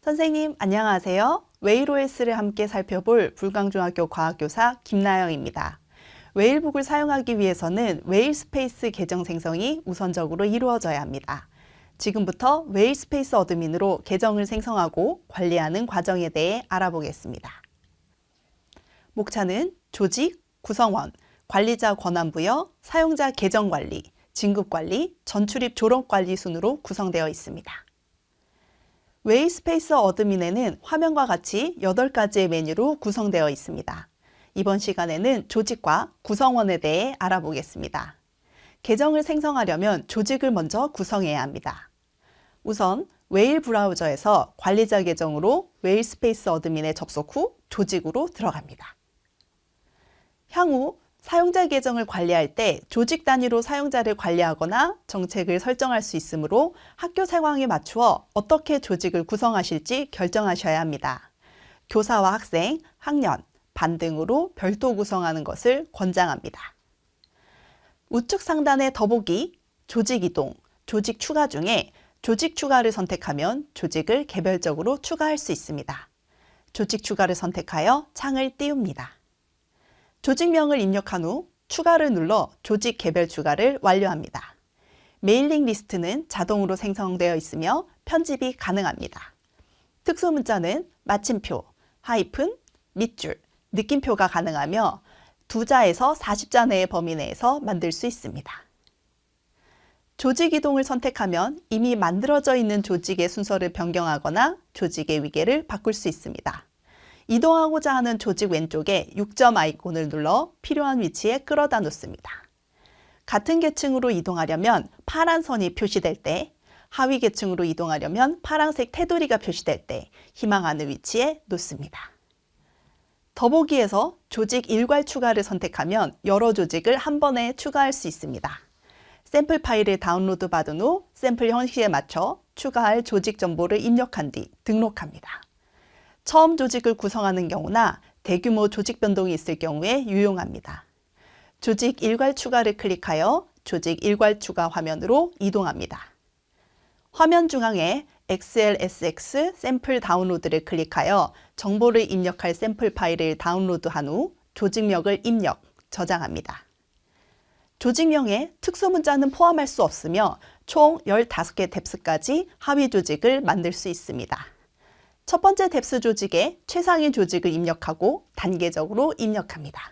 선생님, 안녕하세요. 웨일OS를 함께 살펴볼 불광중학교 과학교사 김나영입니다. 웨일북을 사용하기 위해서는 웨일스페이스 계정 생성이 우선적으로 이루어져야 합니다. 지금부터 웨일스페이스 어드민으로 계정을 생성하고 관리하는 과정에 대해 알아보겠습니다. 목차는 조직, 구성원, 관리자 권한부여, 사용자 계정관리, 진급관리, 전출입 졸업관리 순으로 구성되어 있습니다. 웨일스페이스 어드민에는 화면과 같이 8가지의 메뉴로 구성되어 있습니다. 이번 시간에는 조직과 구성원에 대해 알아보겠습니다. 계정을 생성하려면 조직을 먼저 구성해야 합니다. 우선 웨일 브라우저에서 관리자 계정으로 웨일스페이스 어드민에 접속 후 조직으로 들어갑니다. 향후 사용자 계정을 관리할 때 조직 단위로 사용자를 관리하거나 정책을 설정할 수 있으므로 학교 상황에 맞추어 어떻게 조직을 구성하실지 결정하셔야 합니다. 교사와 학생, 학년, 반 등으로 별도 구성하는 것을 권장합니다. 우측 상단의 더보기, 조직 이동, 조직 추가 중에 조직 추가를 선택하면 조직을 개별적으로 추가할 수 있습니다. 조직 추가를 선택하여 창을 띄웁니다. 조직명을 입력한 후 추가를 눌러 조직 개별 추가를 완료합니다. 메일링 리스트는 자동으로 생성되어 있으며 편집이 가능합니다. 특수 문자는 마침표, 하이픈, 밑줄, 느낌표가 가능하며 2자에서 40자 내의 범위 내에서 만들 수 있습니다. 조직 이동을 선택하면 이미 만들어져 있는 조직의 순서를 변경하거나 조직의 위계를 바꿀 수 있습니다. 이동하고자 하는 조직 왼쪽에 6점 아이콘을 눌러 필요한 위치에 끌어다 놓습니다. 같은 계층으로 이동하려면 파란 선이 표시될 때, 하위 계층으로 이동하려면 파란색 테두리가 표시될 때 희망하는 위치에 놓습니다. 더보기에서 조직 일괄 추가를 선택하면 여러 조직을 한 번에 추가할 수 있습니다. 샘플 파일을 다운로드 받은 후 샘플 형식에 맞춰 추가할 조직 정보를 입력한 뒤 등록합니다. 처음 조직을 구성하는 경우나 대규모 조직 변동이 있을 경우에 유용합니다. 조직 일괄 추가를 클릭하여 조직 일괄 추가 화면으로 이동합니다. 화면 중앙에 XLSX 샘플 다운로드를 클릭하여 정보를 입력할 샘플 파일을 다운로드한 후 조직명을 입력, 저장합니다. 조직명에 특수 문자는 포함할 수 없으며 총 15개 뎁스까지 하위 조직을 만들 수 있습니다. 첫 번째 뎁스 조직에 최상위 조직을 입력하고 단계적으로 입력합니다.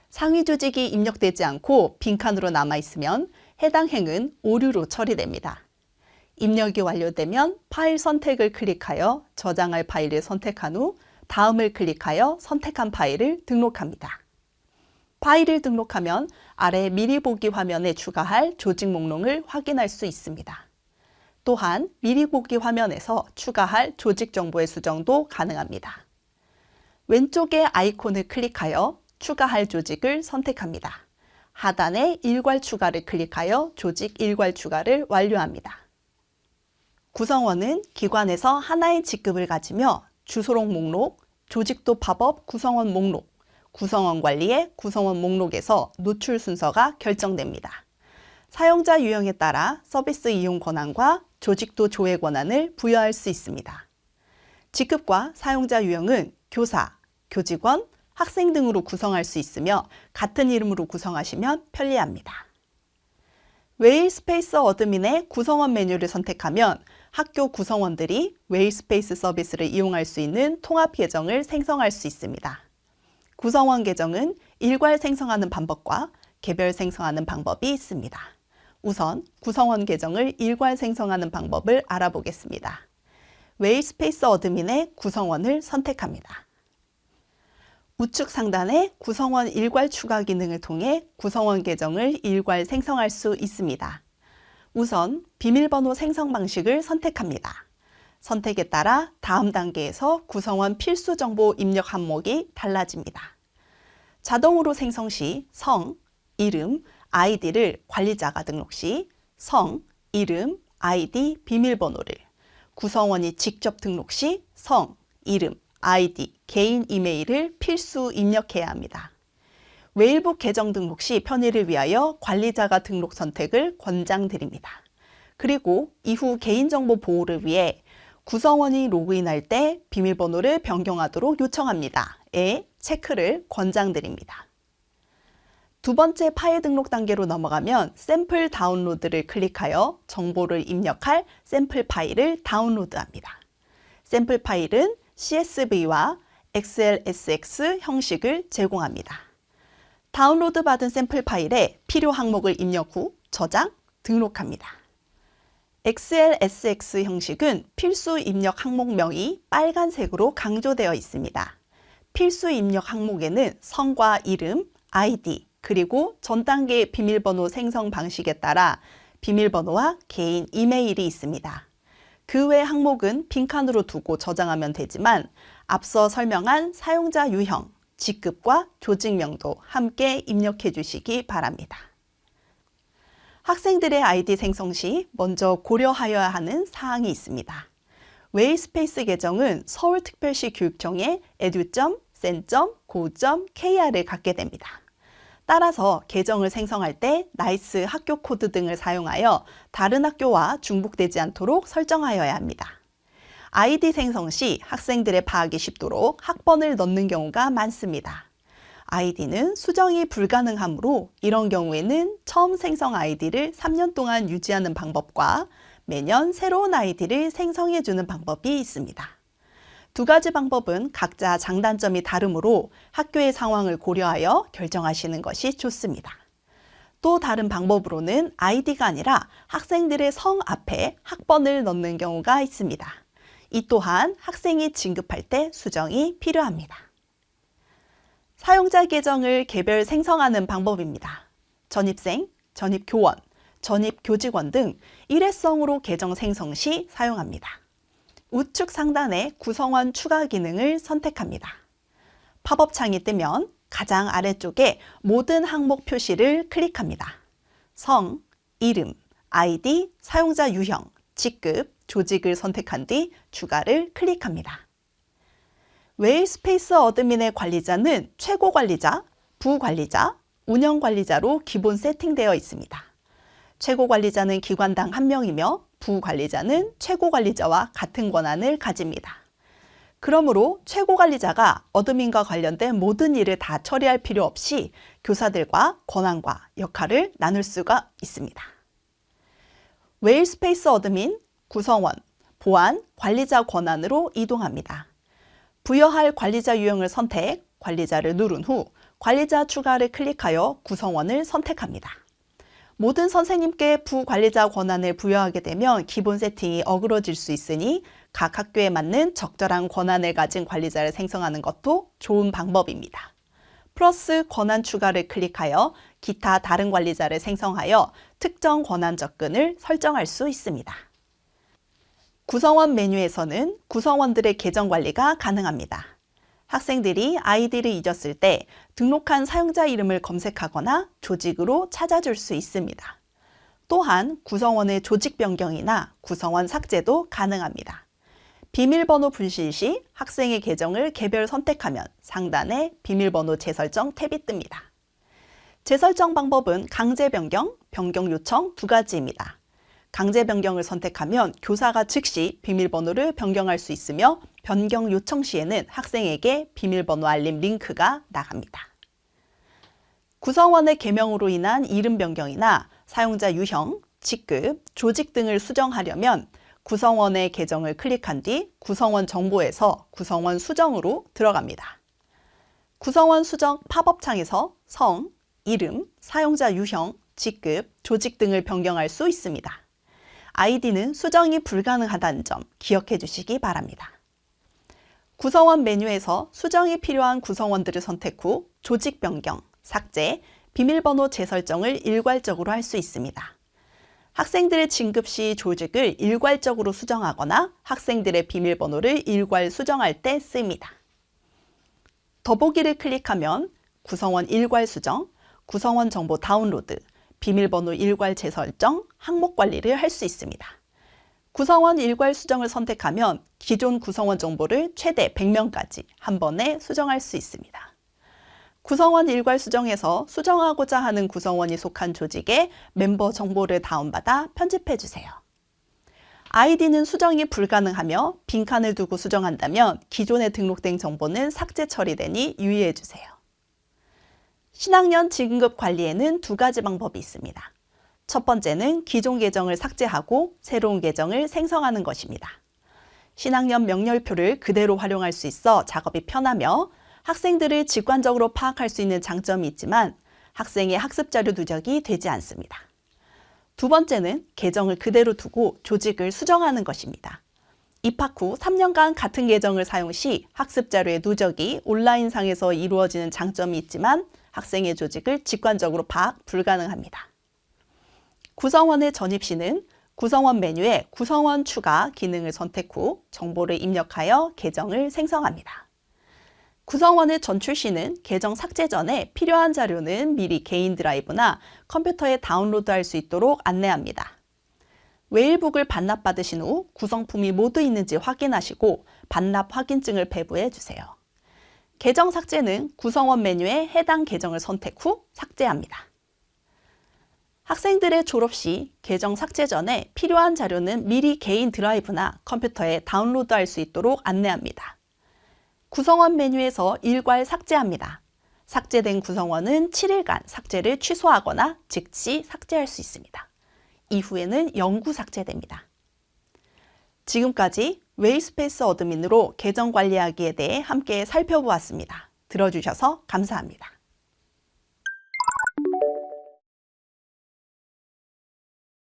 상위 조직이 입력되지 않고 빈칸으로 남아있으면 해당 행은 오류로 처리됩니다. 입력이 완료되면 파일 선택을 클릭하여 저장할 파일을 선택한 후 다음을 클릭하여 선택한 파일을 등록합니다. 파일을 등록하면 아래 미리 보기 화면에 추가할 조직 목록을 확인할 수 있습니다. 또한 미리 보기 화면에서 추가할 조직 정보의 수정도 가능합니다. 왼쪽의 아이콘을 클릭하여 추가할 조직을 선택합니다. 하단에 일괄 추가를 클릭하여 조직 일괄 추가를 완료합니다. 구성원은 기관에서 하나의 직급을 가지며 주소록 목록, 조직도 팝업 구성원 목록, 구성원 관리의 구성원 목록에서 노출 순서가 결정됩니다. 사용자 유형에 따라 서비스 이용 권한과 조직도 조회 권한을 부여할 수 있습니다. 직급과 사용자 유형은 교사, 교직원, 학생 등으로 구성할 수 있으며 같은 이름으로 구성하시면 편리합니다. 웨일스페이스 어드민의 구성원 메뉴를 선택하면 학교 구성원들이 웨일스페이스 서비스를 이용할 수 있는 통합 계정을 생성할 수 있습니다. 구성원 계정은 일괄 생성하는 방법과 개별 생성하는 방법이 있습니다. 우선 구성원 계정을 일괄 생성하는 방법을 알아보겠습니다. 웨일스페이스 어드민의 구성원을 선택합니다. 우측 상단의 구성원 일괄 추가 기능을 통해 구성원 계정을 일괄 생성할 수 있습니다. 우선 비밀번호 생성 방식을 선택합니다. 선택에 따라 다음 단계에서 구성원 필수 정보 입력 항목이 달라집니다. 자동으로 생성 시 성, 이름, 아이디를 관리자가 등록 시 성, 이름, 아이디, 비밀번호를, 구성원이 직접 등록 시 성, 이름, 아이디, 개인 이메일을 필수 입력해야 합니다. 웨일북 계정 등록 시 편의를 위하여 관리자가 등록 선택을 권장드립니다. 그리고 이후 개인정보 보호를 위해 구성원이 로그인할 때 비밀번호를 변경하도록 요청합니다.에 체크를 권장드립니다. 두 번째 파일 등록 단계로 넘어가면 샘플 다운로드를 클릭하여 정보를 입력할 샘플 파일을 다운로드합니다. 샘플 파일은 CSV와 XLSX 형식을 제공합니다. 다운로드 받은 샘플 파일에 필요 항목을 입력 후 저장, 등록합니다. XLSX 형식은 필수 입력 항목명이 빨간색으로 강조되어 있습니다. 필수 입력 항목에는 성과 이름, 아이디, 그리고 전 단계 비밀번호 생성 방식에 따라 비밀번호와 개인 이메일이 있습니다. 그 외 항목은 빈칸으로 두고 저장하면 되지만 앞서 설명한 사용자 유형, 직급과 조직명도 함께 입력해 주시기 바랍니다. 학생들의 아이디 생성 시 먼저 고려하여야 하는 사항이 있습니다. 웨이스페이스 계정은 서울특별시 교육청에 edu.sen.go.kr을 갖게 됩니다. 따라서 계정을 생성할 때 나이스 학교 코드 등을 사용하여 다른 학교와 중복되지 않도록 설정하여야 합니다. 아이디 생성 시 학생들의 파악이 쉽도록 학번을 넣는 경우가 많습니다. 아이디는 수정이 불가능하므로 이런 경우에는 처음 생성 아이디를 3년 동안 유지하는 방법과 매년 새로운 아이디를 생성해 주는 방법이 있습니다. 두 가지 방법은 각자 장단점이 다르므로 학교의 상황을 고려하여 결정하시는 것이 좋습니다. 또 다른 방법으로는 아이디가 아니라 학생들의 성 앞에 학번을 넣는 경우가 있습니다. 이 또한 학생이 진급할 때 수정이 필요합니다. 사용자 계정을 개별 생성하는 방법입니다. 전입생, 전입교원, 전입교직원 등 일회성으로 계정 생성 시 사용합니다. 우측 상단의 구성원 추가 기능을 선택합니다. 팝업 창이 뜨면 가장 아래쪽에 모든 항목 표시를 클릭합니다. 성, 이름, 아이디, 사용자 유형, 직급, 조직을 선택한 뒤 추가를 클릭합니다. 웨이스페이스 어드민의 관리자는 최고 관리자, 부관리자, 운영 관리자로 기본 세팅되어 있습니다. 최고 관리자는 기관당 1명이며 부관리자는 최고 관리자와 같은 권한을 가집니다. 그러므로 최고 관리자가 어드민과 관련된 모든 일을 다 처리할 필요 없이 교사들과 권한과 역할을 나눌 수가 있습니다. 웨일스페이스 어드민, 구성원, 보안, 관리자 권한으로 이동합니다. 부여할 관리자 유형을 선택, 관리자를 누른 후 관리자 추가를 클릭하여 구성원을 선택합니다. 모든 선생님께 부관리자 권한을 부여하게 되면 기본 세팅이 어그러질 수 있으니 각 학교에 맞는 적절한 권한을 가진 관리자를 생성하는 것도 좋은 방법입니다. 플러스 권한 추가를 클릭하여 기타 다른 관리자를 생성하여 특정 권한 접근을 설정할 수 있습니다. 구성원 메뉴에서는 구성원들의 계정 관리가 가능합니다. 학생들이 아이디를 잊었을 때 등록한 사용자 이름을 검색하거나 조직으로 찾아줄 수 있습니다. 또한 구성원의 조직 변경이나 구성원 삭제도 가능합니다. 비밀번호 분실 시 학생의 계정을 개별 선택하면 상단에 비밀번호 재설정 탭이 뜹니다. 재설정 방법은 강제 변경, 변경 요청 두 가지입니다. 강제 변경을 선택하면 교사가 즉시 비밀번호를 변경할 수 있으며 변경 요청 시에는 학생에게 비밀번호 알림 링크가 나갑니다. 구성원의 개명으로 인한 이름 변경이나 사용자 유형, 직급, 조직 등을 수정하려면 구성원의 계정을 클릭한 뒤 구성원 정보에서 구성원 수정으로 들어갑니다. 구성원 수정 팝업 창에서 성, 이름, 사용자 유형, 직급, 조직 등을 변경할 수 있습니다. 아이디는 수정이 불가능하다는 점 기억해 주시기 바랍니다. 구성원 메뉴에서 수정이 필요한 구성원들을 선택 후 조직 변경, 삭제, 비밀번호 재설정을 일괄적으로 할 수 있습니다. 학생들의 진급 시 조직을 일괄적으로 수정하거나 학생들의 비밀번호를 일괄 수정할 때 씁니다. 더보기를 클릭하면 구성원 일괄 수정, 구성원 정보 다운로드, 비밀번호 일괄 재설정, 항목 관리를 할 수 있습니다. 구성원 일괄 수정을 선택하면 기존 구성원 정보를 최대 100명까지 한 번에 수정할 수 있습니다. 구성원 일괄 수정에서 수정하고자 하는 구성원이 속한 조직의 멤버 정보를 다운받아 편집해 주세요. 아이디는 수정이 불가능하며 빈칸을 두고 수정한다면 기존에 등록된 정보는 삭제 처리되니 유의해 주세요. 신학년 진급 관리에는 두 가지 방법이 있습니다. 첫 번째는 기존 계정을 삭제하고 새로운 계정을 생성하는 것입니다. 신학년 명렬표를 그대로 활용할 수 있어 작업이 편하며 학생들을 직관적으로 파악할 수 있는 장점이 있지만 학생의 학습자료 누적이 되지 않습니다. 두 번째는 계정을 그대로 두고 조직을 수정하는 것입니다. 입학 후 3년간 같은 계정을 사용 시 학습자료의 누적이 온라인상에서 이루어지는 장점이 있지만 학생의 조직을 직관적으로 파악 불가능합니다. 구성원의 전입 시는 구성원 메뉴에 구성원 추가 기능을 선택 후 정보를 입력하여 계정을 생성합니다. 구성원의 전출 시는 계정 삭제 전에 필요한 자료는 미리 개인 드라이브나 컴퓨터에 다운로드할 수 있도록 안내합니다. 웨일북을 반납받으신 후 구성품이 모두 있는지 확인하시고 반납 확인증을 배부해 주세요. 계정 삭제는 구성원 메뉴에 해당 계정을 선택 후 삭제합니다. 학생들의 졸업 시 계정 삭제 전에 필요한 자료는 미리 개인 드라이브나 컴퓨터에 다운로드할 수 있도록 안내합니다. 구성원 메뉴에서 일괄 삭제합니다. 삭제된 구성원은 7일간 삭제를 취소하거나 즉시 삭제할 수 있습니다. 이후에는 영구 삭제됩니다. 지금까지 웨이스페이스 어드민으로 계정 관리하기에 대해 함께 살펴보았습니다. 들어주셔서 감사합니다.